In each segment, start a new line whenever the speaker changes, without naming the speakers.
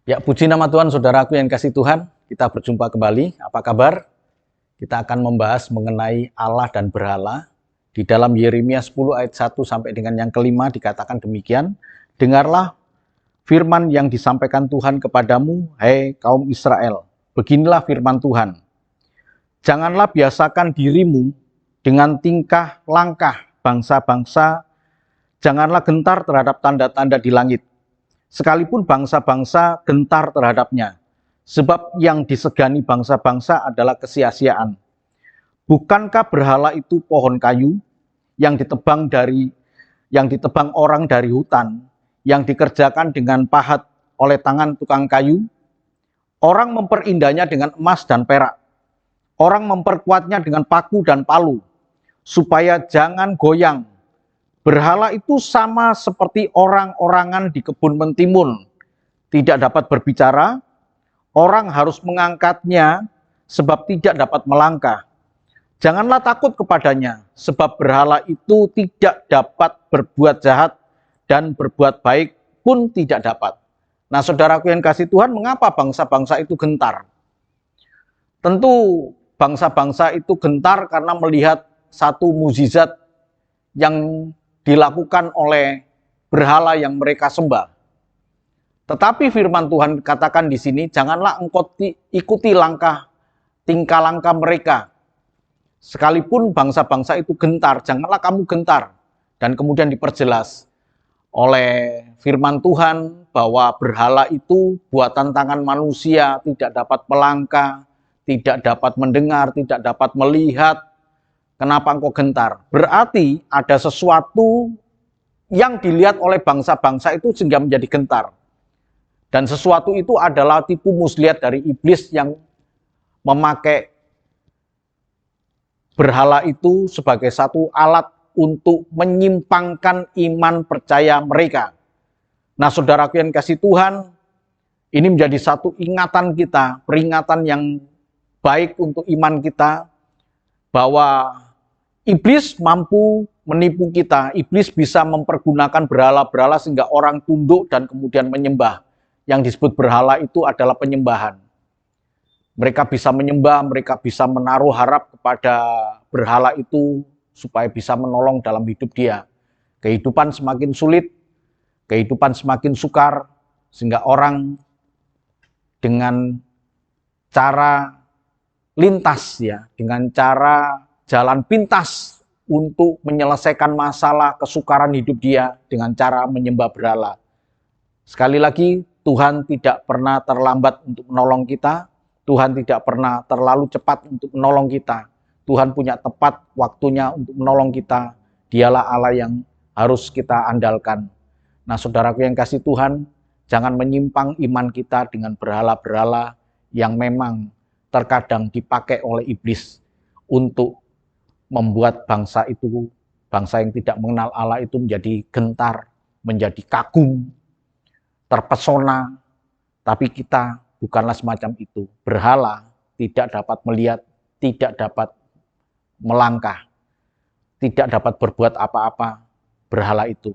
Ya, puji nama Tuhan, saudaraku yang kasih Tuhan. Kita berjumpa kembali. Apa kabar? Kita akan membahas mengenai Allah dan berhala. Di dalam Yeremia 10 ayat 1 sampai dengan yang kelima dikatakan demikian. Dengarlah firman yang disampaikan Tuhan kepadamu, hai kaum Israel. Beginilah firman Tuhan. Janganlah biasakan dirimu dengan tingkah langkah bangsa-bangsa. Janganlah gentar terhadap tanda-tanda di langit. Sekalipun bangsa-bangsa gentar terhadapnya. Sebab yang disegani bangsa-bangsa adalah kesia-siaan. Bukankah berhala itu pohon kayu yang ditebang orang dari hutan, yang dikerjakan dengan pahat oleh tangan tukang kayu? Orang memperindahnya dengan emas dan perak. Orang memperkuatnya dengan paku dan palu, supaya jangan goyang. Berhala itu sama seperti orang-orangan di kebun mentimun, tidak dapat berbicara, orang harus mengangkatnya sebab tidak dapat melangkah. Janganlah takut kepadanya, sebab berhala itu tidak dapat berbuat jahat dan berbuat baik pun tidak dapat. Nah, saudaraku yang kasih Tuhan, mengapa bangsa-bangsa itu gentar? Tentu bangsa-bangsa itu gentar karena melihat satu mukjizat yang dilakukan oleh berhala yang mereka sembah. Tetapi firman Tuhan katakan di sini, janganlah engkau ikuti tingkah langkah mereka. Sekalipun bangsa-bangsa itu gentar, janganlah kamu gentar. Dan kemudian diperjelas oleh firman Tuhan bahwa berhala itu buatan tangan manusia, tidak dapat melangkah, tidak dapat mendengar, tidak dapat melihat. Kenapa engkau gentar? Berarti ada sesuatu yang dilihat oleh bangsa-bangsa itu sehingga menjadi gentar. Dan sesuatu itu adalah tipu muslihat dari iblis yang memakai berhala itu sebagai satu alat untuk menyimpangkan iman percaya mereka. Nah, saudaraku yang kasih Tuhan, ini menjadi satu ingatan kita, peringatan yang baik untuk iman kita, bahwa iblis mampu menipu kita. Iblis bisa mempergunakan berhala-berhala sehingga orang tunduk dan kemudian menyembah. Yang disebut berhala itu adalah penyembahan. Mereka bisa menyembah, mereka bisa menaruh harap kepada berhala itu supaya bisa menolong dalam hidup dia. Kehidupan semakin sulit, kehidupan semakin sukar, sehingga orang dengan cara lintas, dengan cara jalan pintas untuk menyelesaikan masalah kesukaran hidup dia dengan cara menyembah berhala. Sekali lagi, Tuhan tidak pernah terlambat untuk menolong kita. Tuhan tidak pernah terlalu cepat untuk menolong kita. Tuhan punya tepat waktunya untuk menolong kita. Dialah Allah yang harus kita andalkan. Nah, saudaraku yang kasih Tuhan, jangan menyimpang iman kita dengan berhala-berhala yang memang terkadang dipakai oleh iblis untuk membuat bangsa yang tidak mengenal Allah itu menjadi gentar, menjadi kagum, terpesona. Tapi kita bukanlah semacam itu. Berhala tidak dapat melihat, tidak dapat melangkah, tidak dapat berbuat apa-apa berhala itu.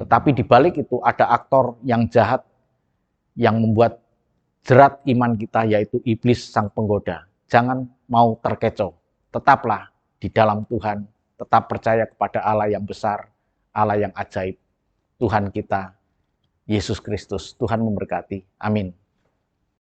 Tetapi di balik itu ada aktor yang jahat yang membuat jerat iman kita, yaitu iblis sang penggoda. Jangan mau terkecoh. Tetaplah di dalam Tuhan, tetap percaya kepada Allah yang besar, Allah yang ajaib, Tuhan kita, Yesus Kristus. Tuhan memberkati. Amin.